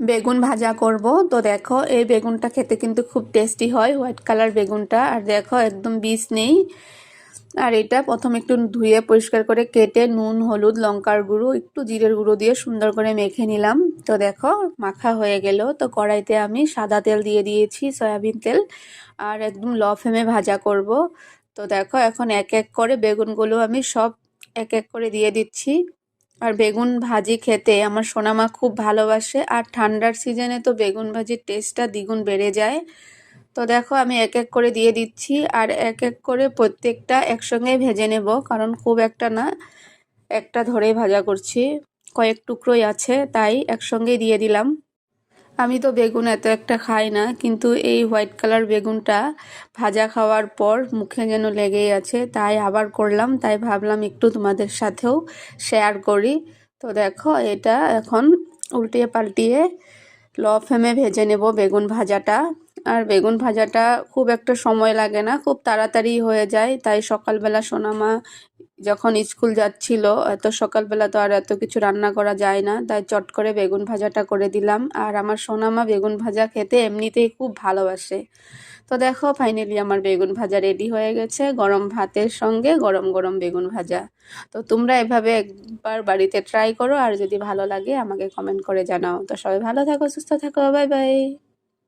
বেগুন ভাজা করব। তো দেখো এই বেগুনটা খেতে কিন্তু খুব টেস্টি হয়, হোয়াইট কালার বেগুনটা। আর দেখো একদম বীজ নেই। আর এটা প্রথমে একটু ধুয়ে পরিষ্কার করে কেটে নুন, হলুদ, লঙ্কার গুঁড়ো, একটু জিরের গুঁড়ো দিয়ে সুন্দর করে মেখে নিলাম। তো দেখো মাখা হয়ে গেল। তো কড়াইতে আমি সাদা তেল দিয়ে দিয়েছি, সয়াবিন তেল। আর একদম লো ফ্লেমে ভাজা করব। তো দেখো এখন এক এক করে বেগুনগুলো আমি সব এক এক করে দিয়ে দিচ্ছি। আর বেগুন ভাজি খেতে আমার সোনামা খুব ভালোবাসে। আর ঠান্ডার সিজনে তো বেগুন ভাজির টেস্টটা দ্বিগুণ বেড়ে যায়। তো দেখো আমি এক এক করে দিয়ে দিচ্ছি। আর এক এক করে প্রত্যেকটা একসঙ্গে ভেজে নেব, কারণ খুব একটা না, একটা ধরেই ভাজা করছি, কয়েক টুকরোই আছে, তাই একসঙ্গেই দিয়ে দিলাম। আমি তো বেগুন এত একটা খাই না, কিন্তু এই হোয়াইট কালার বেগুনটা ভাজা খাওয়ার পর মুখে যেন লেগেই আছে, তাই আবার করলাম। তাই ভাবলাম একটু তোমাদের সাথেও শেয়ার করি। তো দেখো এটা এখন উল্টিয়ে পাল্টিয়ে লো ফ্লেমে ভেজে নেব বেগুন ভাজাটা। আর বেগুন ভাজাটা খুব একটা সময় লাগে না, খুব তাড়াতাড়ি হয়ে যায়। তাই সকালবেলা সোনামা যখন স্কুল যাচ্ছিল, এত সকালবেলা তো আর এত কিছু রান্না করা যায় না, তাই চট করে বেগুন ভাজাটা করে দিলাম। আর আমার সোনামা বেগুন ভাজা খেতে এমনিতেই খুব ভালোবাসে। তো দেখো ফাইনালি আমার বেগুন ভাজা রেডি হয়ে গেছে, গরম ভাতের সঙ্গে গরম গরম বেগুন ভাজা। তো তোমরা এভাবে একবার বাড়িতে ট্রাই করো, আর যদি ভালো লাগে আমাকে কমেন্ট করে জানাও। তো সবাই ভালো থাকো, সুস্থ থাকো, বাই বাই।